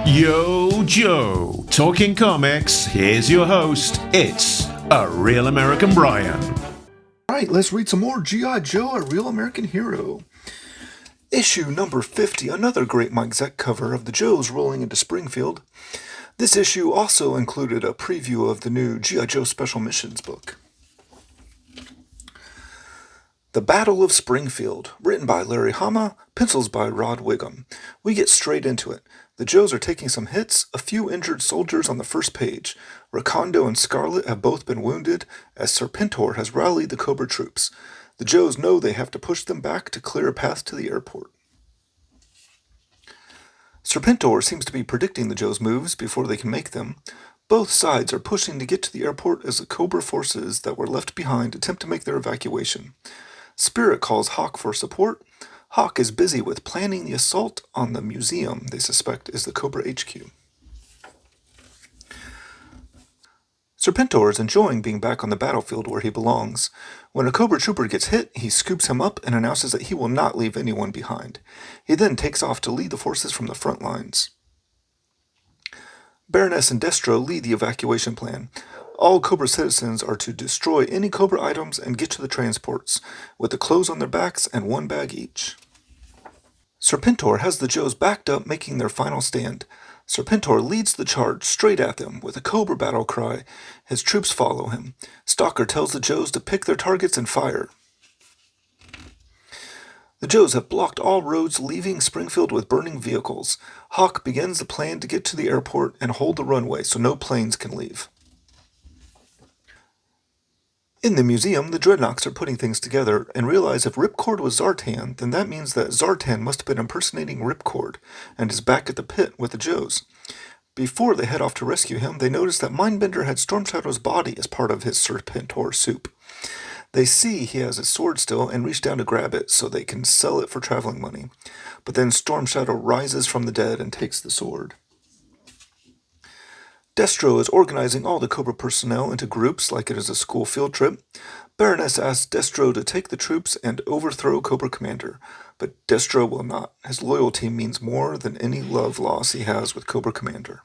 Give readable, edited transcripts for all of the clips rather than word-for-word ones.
Yo, Joe. Talking comics, here's your host. It's A Real American Brian. Alright, let's read some more G.I. Joe, A Real American Hero. Issue number 50, another great Mike Zeck cover of the Joes rolling into Springfield. This issue also included a preview of the new G.I. Joe Special Missions book. The Battle of Springfield, written by Larry Hama, pencils by Rod Wiggum. We get straight into it. The Joes are taking some hits, a few injured soldiers on the first page. Recondo and Scarlet have both been wounded, as Serpentor has rallied the Cobra troops. The Joes know they have to push them back to clear a path to the airport. Serpentor seems to be predicting the Joes' moves before they can make them. Both sides are pushing to get to the airport as the Cobra forces that were left behind attempt to make their evacuation. Spirit calls Hawk for support. Hawk is busy with planning the assault on the museum they suspect is the Cobra HQ. Serpentor is enjoying being back on the battlefield where he belongs. When a Cobra trooper gets hit, he scoops him up and announces that he will not leave anyone behind. He then takes off to lead the forces from the front lines. Baroness and Destro lead the evacuation plan. All Cobra citizens are to destroy any Cobra items and get to the transports, with the clothes on their backs and one bag each. Serpentor has the Joes backed up, making their final stand. Serpentor leads the charge straight at them with a Cobra battle cry. His troops follow him. Stalker tells the Joes to pick their targets and fire. The Joes have blocked all roads leaving Springfield with burning vehicles. Hawk begins the plan to get to the airport and hold the runway so no planes can leave. In the museum, the Dreadnoks are putting things together and realize if Ripcord was Zartan, then that means that Zartan must have been impersonating Ripcord and is back at the pit with the Joes. Before they head off to rescue him, they notice that Mindbender had Storm Shadow's body as part of his Serpentor soup. They see he has his sword still and reach down to grab it so they can sell it for traveling money. But then Storm Shadow rises from the dead and takes the sword. Destro is organizing all the Cobra personnel into groups like it is a school field trip. Baroness asks Destro to take the troops and overthrow Cobra Commander, but Destro will not. His loyalty means more than any love loss he has with Cobra Commander.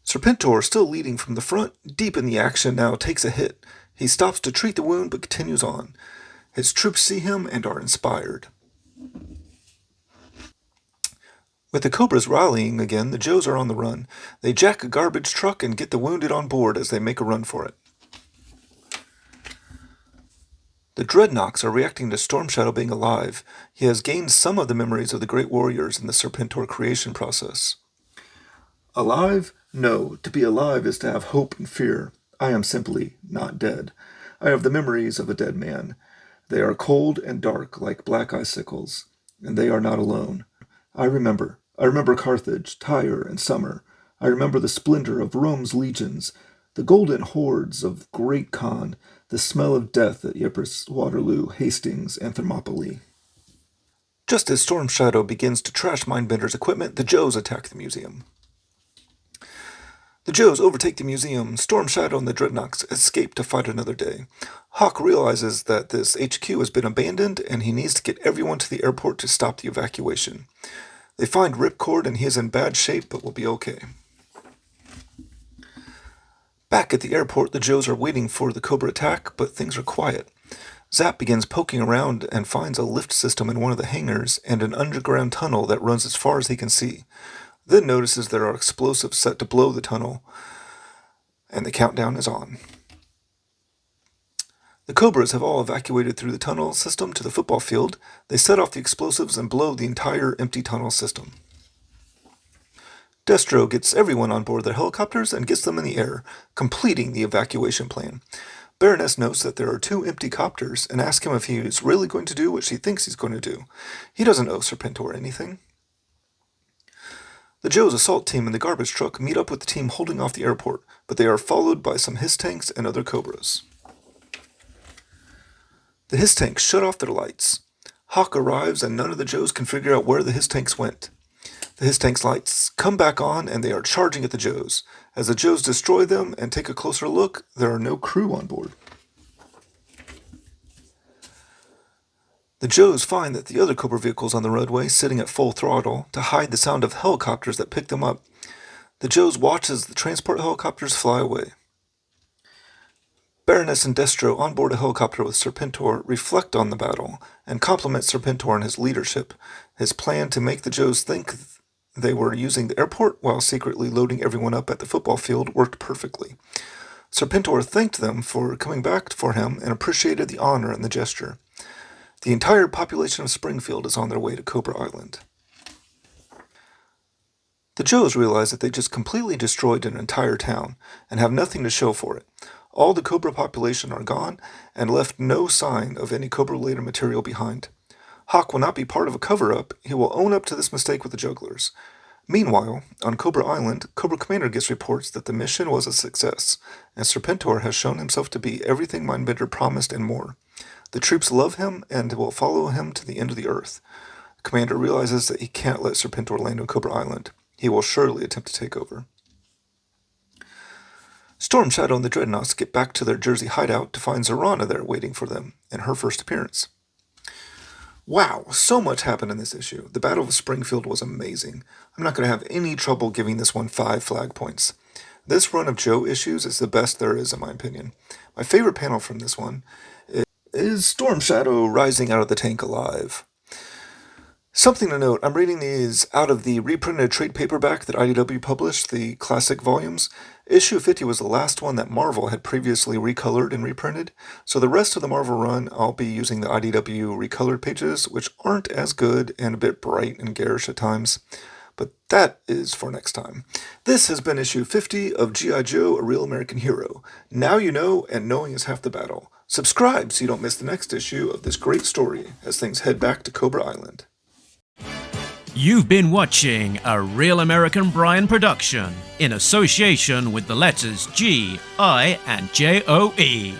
Serpentor, still leading from the front, deep in the action now, takes a hit. He stops to treat the wound but continues on. His troops see him and are inspired. With the Cobras rallying again, the Joes are on the run. They jack a garbage truck and get the wounded on board as they make a run for it. The Dreadnoks are reacting to Storm Shadow being alive. He has gained some of the memories of the great warriors in the Serpentor creation process. Alive? No, to be alive is to have hope and fear. I am simply not dead. I have the memories of a dead man. They are cold and dark like black icicles, and they are not alone. I remember Carthage, Tyre, and Summer. I remember the splendor of Rome's legions, the golden hordes of Great Khan, the smell of death at Ypres, Waterloo, Hastings, and Thermopylae. Just as Storm Shadow begins to trash Mindbender's equipment, the Joes attack the museum. The Joes overtake the museum. Storm Shadow and the Dreadnoks escape to fight another day. Hawk realizes that this HQ has been abandoned and he needs to get everyone to the airport to stop the evacuation. They find Ripcord and he is in bad shape but will be okay. Back at the airport, the Joes are waiting for the Cobra attack, but things are quiet. Zap begins poking around and finds a lift system in one of the hangars and an underground tunnel that runs as far as he can see. Then notices there are explosives set to blow the tunnel, and the countdown is on. The Cobras have all evacuated through the tunnel system to the football field. They set off the explosives and blow the entire empty tunnel system. Destro gets everyone on board their helicopters and gets them in the air, completing the evacuation plan. Baroness notes that there are 2 empty copters and asks him if he is really going to do what she thinks he's going to do. He doesn't owe Serpentor anything. The Joes' assault team and the garbage truck meet up with the team holding off the airport, but they are followed by some Hiss tanks and other Cobras. The Hiss tanks shut off their lights. Hawk arrives and none of the Joes can figure out where the Hiss tanks went. The Hiss tanks' lights come back on and they are charging at the Joes. As the Joes destroy them and take a closer look, there are no crew on board. The Joes find that the other Cobra vehicles on the roadway sitting at full throttle to hide the sound of helicopters that pick them up. The Joes watch as the transport helicopters fly away. Baroness and Destro on board a helicopter with Serpentor reflect on the battle and compliment Serpentor on his leadership. His plan to make the Joes think they were using the airport while secretly loading everyone up at the football field worked perfectly. Serpentor thanked them for coming back for him and appreciated the honor and the gesture. The entire population of Springfield is on their way to Cobra Island. The Joes realize that they just completely destroyed an entire town and have nothing to show for it. All the Cobra population are gone and left no sign of any Cobra-related material behind. Hawk will not be part of a cover-up. He will own up to this mistake with the jugglers. Meanwhile, on Cobra Island, Cobra Commander gets reports that the mission was a success, and Serpentor has shown himself to be everything Mindbender promised and more. The troops love him and will follow him to the end of the earth. Commander realizes that he can't let Serpentor land on Cobra Island. He will surely attempt to take over. Storm Shadow and the Dreadnoughts get back to their Jersey hideout to find Zarana there waiting for them in her first appearance. Wow, so much happened in this issue. The Battle of Springfield was amazing. I'm not going to have any trouble giving this one 5 flag points. This run of Joe issues is the best there is in my opinion. My favorite panel from this one is Storm Shadow rising out of the tank alive. Something to note, I'm reading these out of the reprinted trade paperback that IDW published, the classic volumes. Issue 50 was the last one that Marvel had previously recolored and reprinted, so the rest of the Marvel run I'll be using the IDW recolored pages, which aren't as good and a bit bright and garish at times. But that is for next time. This has been issue 50 of G.I. Joe, A Real American Hero. Now you know, and knowing is half the battle. Subscribe so you don't miss the next issue of this great story as things head back to Cobra Island. You've been watching A Real American Brian production in association with the letters G, I, and JOE.